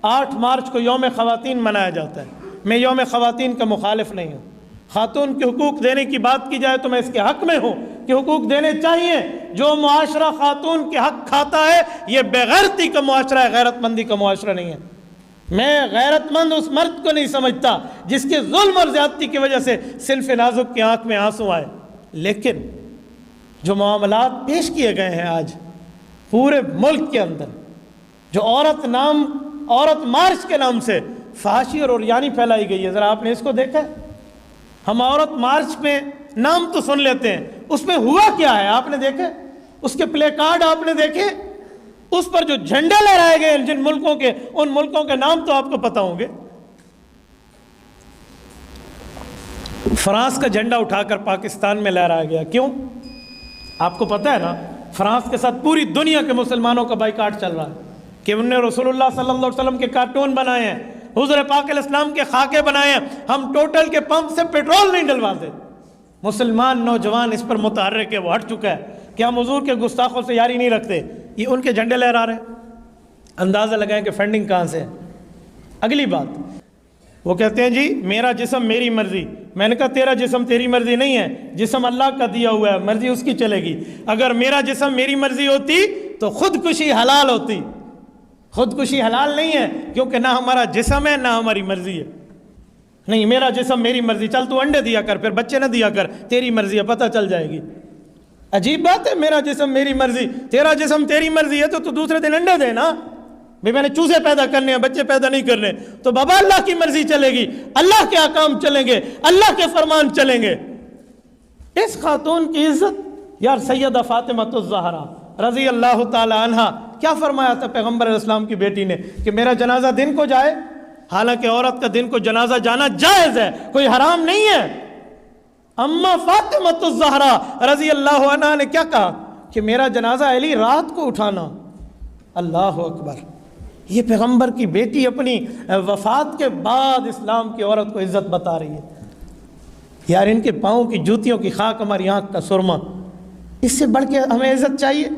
8 مارچ کو یوم خواتین منایا جاتا ہے. میں یوم خواتین کا مخالف نہیں ہوں. خاتون کے حقوق دینے کی بات کی جائے تو میں اس کے حق میں ہوں کہ حقوق دینے چاہیے. جو معاشرہ خاتون کے حق کھاتا ہے یہ بے غیرتی کا معاشرہ ہے، غیرت مندی کا معاشرہ نہیں ہے. میں غیرت مند اس مرد کو نہیں سمجھتا جس کے ظلم اور زیادتی کی وجہ سے صنف نازک کی آنکھ میں آنسو آئے. لیکن جو معاملات پیش کیے گئے ہیں آج پورے ملک کے اندر، جو عورت مارچ کے نام سے فحاشی اور عریانی پھیلائی گئی ہے، ذرا آپ نے اس کو دیکھا ہے؟ ہم عورت مارچ میں نام تو سن لیتے ہیں، اس میں ہوا کیا ہے آپ نے دیکھا؟ اس کے پلے کارڈ آپ نے دیکھے؟ اس پر جو جھنڈے لہرائے گئے جن ملکوں کے، ان ملکوں کے نام تو آپ کو پتہ ہوں گے. فرانس کا جھنڈا اٹھا کر پاکستان میں لہرایا گیا. کیوں؟ آپ کو پتہ ہے نا فرانس کے ساتھ پوری دنیا کے مسلمانوں کا بائیکاٹ چل رہا ہے کہ انہوں نے رسول اللہ صلی اللہ علیہ وسلم کے کارٹون بنائے ہیں، حضور پاک علیہ السلام کے خاکے بنائے ہیں، ہم ٹوٹل کے پمپ سے پیٹرول نہیں ڈلواتے. مسلمان نوجوان اس پر متحرک ہے، وہ ہٹ چکا ہے کہ ہم حضور کے گستاخوں سے یاری نہیں رکھتے. یہ ان کے جھنڈے لہرا رہے ہیں. اندازہ لگائیں کہ فنڈنگ کہاں سے ہے. اگلی بات وہ کہتے ہیں جی میرا جسم میری مرضی. میں نے کہا تیرا جسم تیری مرضی نہیں ہے، جسم اللہ کا دیا ہوا ہے، مرضی اس کی چلے گی. اگر میرا جسم میری مرضی ہوتی تو خودکشی حلال ہوتی. خودکشی حلال نہیں ہے کیونکہ نہ ہمارا جسم ہے نہ ہماری مرضی ہے. نہیں، میرا جسم میری مرضی، چل تو انڈے دیا کر، پھر بچے نہ دیا کر، تیری مرضی ہے، پتہ چل جائے گی. عجیب بات ہے، میرا جسم میری مرضی، تیرا جسم تیری مرضی ہے تو دوسرے دن انڈے دے نا. میں نے چوزے پیدا کرنے ہیں، بچے پیدا نہیں کرنے، تو بابا اللہ کی مرضی چلے گی، اللہ کے احکام چلیں گے، اللہ کے فرمان چلیں گے. اس خاتون کی عزت یار سیدہ فاطمہ الزہرا رضی اللہ تعالی عنہا، کیا فرمایا تھا پیغمبر علیہ السلام کی بیٹی نے کہ میرا جنازہ دن کو جائے. حالانکہ عورت کا دن کو جنازہ جانا جائز ہے، کوئی حرام نہیں ہے. اما فاطمہ الزہرا رضی اللہ عنہا نے کیا کہا کہ میرا جنازہ علی رات کو اٹھانا. اللہ اکبر. یہ پیغمبر کی بیٹی اپنی وفات کے بعد اسلام کی عورت کو عزت بتا رہی ہے. یار ان کے پاؤں کی جوتیوں کی خاک ہماری آنکھ کا سرما، اس سے بڑھ کے ہمیں عزت چاہیے.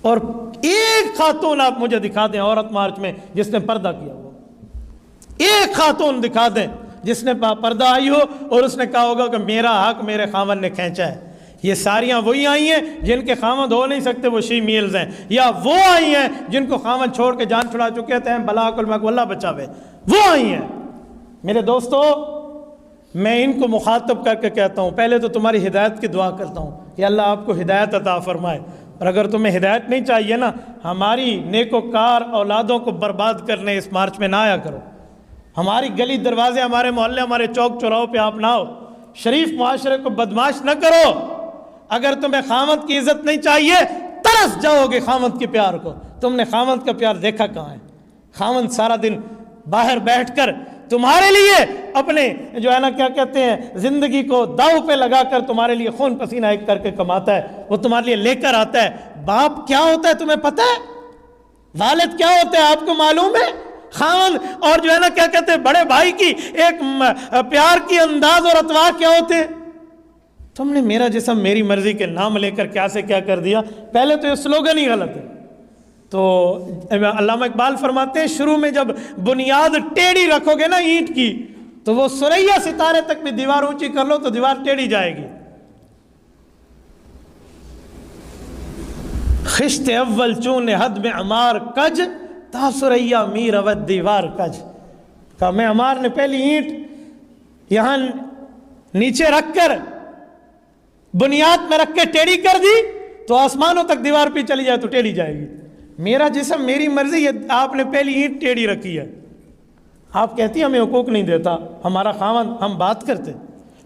اور ایک خاتون آپ مجھے دکھا دیں عورت مارچ میں جس نے پردہ کیا ہو. ایک خاتون دکھا دیں جس نے پردہ آئی ہو اور اس نے کہا ہوگا کہ میرا حق میرے خاوند نے کھینچا ہے. یہ ساریاں وہی آئی ہیں جن کے خاوند ہو نہیں سکتے، وہ شی میلز ہیں، یا وہ آئی ہیں جن کو خاوند چھوڑ کے جان چھڑا چکے تھے، بلاک الماء کو اللہ بچاوے، وہ آئی ہیں. میرے دوستو میں ان کو مخاطب کر کے کہتا ہوں، پہلے تو تمہاری ہدایت کی دعا کرتا ہوں کہ اللہ آپ کو ہدایت عطا فرمائے. اور اگر تمہیں ہدایت نہیں چاہیے نا، ہماری نیکوکار اولادوں کو برباد کرنے اس مارچ میں نہ آیا کرو. ہماری گلی دروازے، ہمارے محلے، ہمارے چوک چوراہوں پہ آپ نہ ہو. شریف معاشرے کو بدماش نہ کرو. اگر تمہیں خاوند کی عزت نہیں چاہیے ترس جاؤ گے خاوند کے پیار کو. تم نے خاوند کا پیار دیکھا کہاں ہے؟ خاوند سارا دن باہر بیٹھ کر تمہارے لیے اپنے جو ہے نا کیا کہتے ہیں زندگی کو داؤ پہ لگا کر تمہارے لیے خون پسینہ ایک کر کے کماتا ہے، وہ تمہارے لیے لے کر آتا ہے. باپ کیا ہوتا ہے تمہیں پتہ ہے؟ والد کیا ہوتا ہے آپ کو معلوم ہے؟ خاوند اور جو ہے نا کیا کہتے ہیں بڑے بھائی کی ایک پیار کی انداز اور اطوار کیا ہوتے ہیں. تم نے میرا جسم میری مرضی کے نام لے کر کیا سے کیا کر دیا. پہلے تو یہ سلوگن ہی غلط ہے. تو علامہ اقبال فرماتے ہیں شروع میں جب بنیاد ٹیڑھی رکھو گے نا اینٹ کی تو وہ ثریا ستارے تک بھی دیوار اونچی کر لو تو دیوار ٹیڑھی جائے گی. خشت اول چون حد میں عمار کج تا ثریا میر اود دیوار کج. کہا میں عمار نے پہلی اینٹ یہاں نیچے رکھ کر بنیاد میں رکھ کے ٹیڑھی کر دی تو آسمانوں تک دیوار پہ چلی جائے تو ٹیڑھی جائے گی. میرا جسم میری مرضی، یہ آپ نے پہلی اینٹ ٹیڑھی رکھی ہے. آپ کہتی ہیں ہمیں حقوق نہیں دیتا ہمارا خاوند. ہم بات کرتے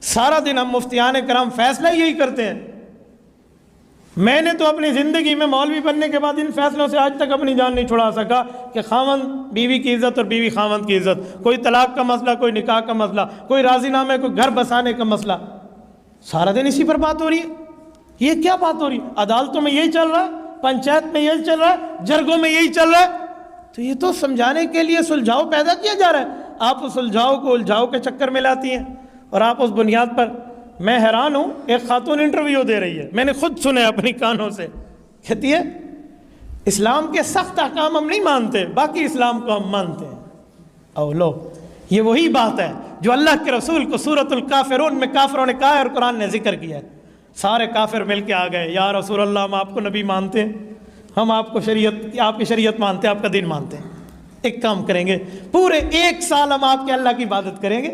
سارا دن، ہم مفتیان کرام فیصلہ یہی کرتے ہیں. میں نے تو اپنی زندگی میں مولوی بننے کے بعد ان فیصلوں سے آج تک اپنی جان نہیں چھڑا سکا کہ خاوند بیوی کی عزت اور بیوی خاوند کی عزت، کوئی طلاق کا مسئلہ، کوئی نکاح کا مسئلہ، کوئی راضی نامے، کوئی گھر بسانے کا مسئلہ. سارا دن اسی پر بات ہو رہی ہے. یہ کیا بات ہو رہی ہے؟ عدالتوں میں یہی چل رہا ہے، پنچایت میں یہی چل رہا ہے، جرگوں میں یہی چل رہا ہے. تو یہ تو سمجھانے کے لیے سلجھاؤ پیدا کیا جا رہا ہے. آپ اس سلجھاؤ کو الجھاؤ کے چکر میں لاتی ہیں اور آپ اس بنیاد پر. میں حیران ہوں، ایک خاتون انٹرویو دے رہی ہے، میں نے خود سنے اپنی کانوں سے. کہتی ہے اسلام کے سخت احکام ہم نہیں مانتے، باقی اسلام کو ہم مانتے ہیں۔ او لو، یہ وہی بات ہے جو اللہ کے رسول کو سورۃ الکافرون میں کافروں نے کہا ہے اور قرآن نے ذکر کیا ہے۔ سارے کافر مل کے آ گئے، یا رسول اللہ ہم آپ کو نبی مانتے ہیں، ہم آپ کو شریعت، آپ کی شریعت مانتے ہیں، آپ کا دین مانتے ہیں۔ ایک کام کریں گے، پورے 1 سال ہم آپ کے اللہ کی عبادت کریں گے،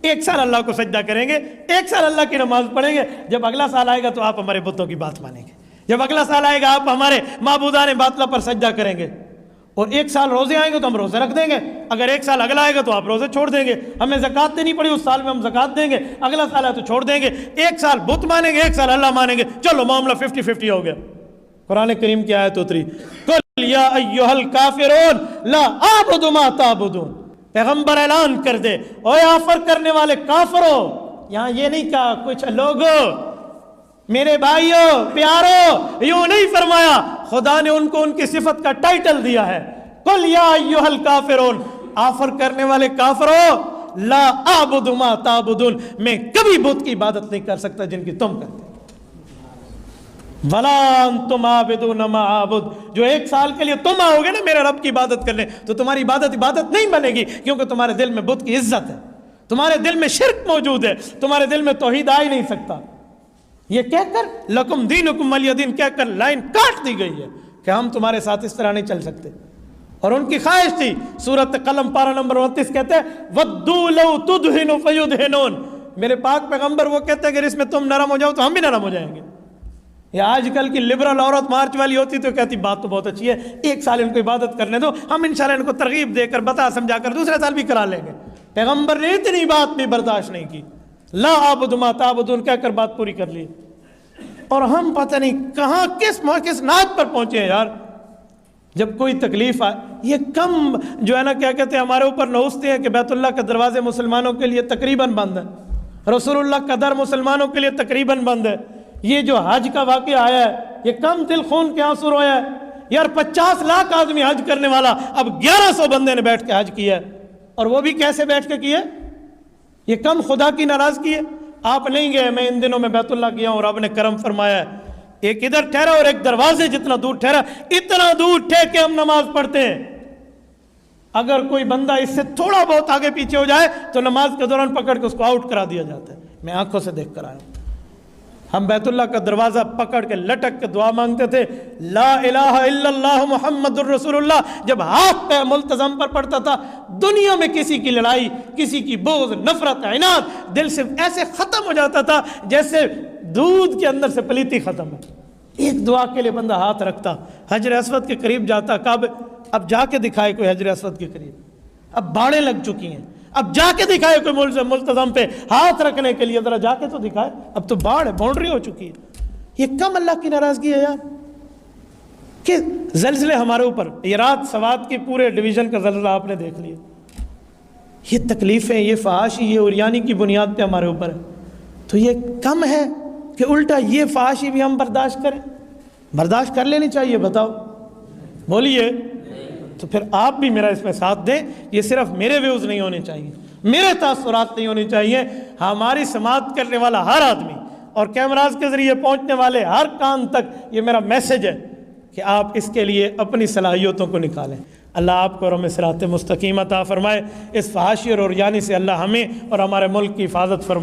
1 سال اللہ کو سجدہ کریں گے، 1 سال اللہ کی نماز پڑھیں گے۔ جب اگلا سال آئے گا تو آپ ہمارے بتوں کی بات مانیں گے، جب اگلا سال آئے گا آپ ہمارے معبودان باطلہ پر سجدہ کریں گے، اور 1 سال روزے آئیں گے تو ہم روزے رکھ دیں گے، اگر 1 سال اگلا آئے گا تو آپ روزے چھوڑ دیں گے، ہمیں زکوٰۃ دینی پڑی اس سال میں ہم زکوٰۃ دیں گے، اگلا سال ہے تو چھوڑ دیں گے، 1 سال بت مانیں گے، 1 سال اللہ مانیں گے، چلو معاملہ 50-50 ہو گیا۔ قرآن کریم کی آیت اتری، قل یا ایھا الکافرون لا اعبد ما تعبدون، پیغمبر اعلان کر دے، اوے آفر کرنے والے کافروں، یہاں یہ نہیں کہا کچھ لوگوں، میرے بھائیوں پیاروں، یوں نہیں فرمایا، خدا نے ان کو ان کی صفت کا ٹائٹل دیا ہے، قل یا ایھا الکافرون، آفر کرنے والے کافروں، لا اعبد ما تعبدون، میں کبھی بت کی عبادت نہیں کر سکتا جن کی تم کرتے، ولا انتم عابدون ما اعبد، جو 1 سال کے لیے تم آؤ گے نا میرے رب کی عبادت کرنے تو تمہاری عبادت نہیں بنے گی، کیونکہ تمہارے دل میں بت کی عزت ہے، تمہارے دل میں شرک موجود ہے، تمہارے دل میں توحید آ ہی نہیں سکتا۔ یہ کہہ کر لکم دینکم ولی دین کہہ کر لائن کاٹ دی گئی ہے کہ ہم تمہارے ساتھ اس طرح نہیں چل سکتے۔ اور ان کی خواہش تھی، سورۃ قلم پارہ نمبر 29 کہتے ہیں وَدُّوا لَوْ تُدْهِنُ فَيُدْهِنُونَ، میرے پاک پیغمبر وہ کہتے ہیں کہ اس میں تم نرم ہو جاؤ تو ہم بھی نرم ہو جائیں گے۔ یا آج کل کی لبرل عورت مارچ والی ہوتی تو کہتی بات تو بہت اچھی ہے، 1 سال ان کو عبادت کرنے دو، ہم انشاءاللہ ان کو ترغیب دے کر بتا سمجھا کر دوسرے سال بھی کرا لیں گے۔ پیغمبر نے اتنی بات بھی برداشت نہیں کی، لا اعبد ما تعبدون کہہ کر بات پوری کر لی، اور ہم پتہ نہیں کہاں کس ناج پر پہنچے ہیں یار۔ جب کوئی تکلیف آئے، یہ کم جو ہے نا کیا کہتے ہیں ہمارے اوپر نوستے ہیں کہ بیت اللہ کے دروازے مسلمانوں کے لیے تقریباً بند ہے، رسول اللہ کا در مسلمانوں کے لیے تقریباً بند ہے۔ یہ جو حج کا واقعہ آیا ہے، یہ کم دل خون کے آنسو رویا ہے یار، 50 لاکھ آدمی حج کرنے والا، اب 1100 بندے نے بیٹھ کے حج کیا ہے، اور وہ بھی کیسے بیٹھ کے کیا؟ یہ کم خدا کی ناراضگی ہے؟ آپ نہیں گئے، میں ان دنوں میں بیت اللہ گیا ہوں اور رب نے کرم فرمایا ہے، ایک ادھر ٹھہرا اور ایک دروازے جتنا دور ٹھہرا، اتنا دور ٹھہر کے ہم نماز پڑھتے ہیں، اگر کوئی بندہ اس سے تھوڑا بہت آگے پیچھے ہو جائے تو نماز کے دوران پکڑ کے اس کو آؤٹ کرا دیا جاتا ہے۔ میں آنکھوں سے دیکھ کر آیا ہوں، ہم بیت اللہ کا دروازہ پکڑ کے لٹک کے دعا مانگتے تھے، لا الہ الا اللہ محمد الرسول اللہ، جب ہاتھ پہ ملتزم پر پڑتا تھا، دنیا میں کسی کی لڑائی، کسی کی بغض، نفرت، عناد دل سے ایسے ختم ہو جاتا تھا جیسے دودھ کے اندر سے پلیتی ختم ہے۔ ایک دعا کے لیے بندہ ہاتھ رکھتا، حجر اسود کے قریب جاتا، کعبے، اب جا کے دکھائے کوئی حجر اسود کے قریب، اب باڑیں لگ چکی ہیں، اب جا کے دکھائے کوئی ملتزم پہ ہاتھ رکھنے کے لیے، ذرا جا کے تو دکھائے، اب تو باڑ ہے، باؤنڈری ہو چکی ہے۔ یہ کم اللہ کی ناراضگی ہے یار کہ زلزلے ہمارے اوپر، یہ رات سوات کی پورے ڈویژن کا زلزلہ آپ نے دیکھ لیا، یہ تکلیفیں، یہ فحاشی، یہ عریانی کی بنیاد پہ ہمارے اوپر ہے، تو یہ کم ہے کہ الٹا یہ فحاشی بھی ہم برداشت کریں؟ برداشت کر لینی چاہیے، بتاؤ بولیے۔ تو پھر آپ بھی میرا اس میں ساتھ دیں، یہ صرف میرے ویوز نہیں ہونے چاہیے، میرے تاثرات نہیں ہونے چاہیے، ہماری سماعت کرنے والا ہر آدمی اور کیمراز کے ذریعے پہنچنے والے ہر کان تک یہ میرا میسج ہے کہ آپ اس کے لیے اپنی صلاحیتوں کو نکالیں۔ اللہ آپ کو اور ہمیں صراط مستقیم عطا فرمائے، اس فحاشی اور عریانی سے اللہ ہمیں اور ہمارے ملک کی حفاظت فرمائے۔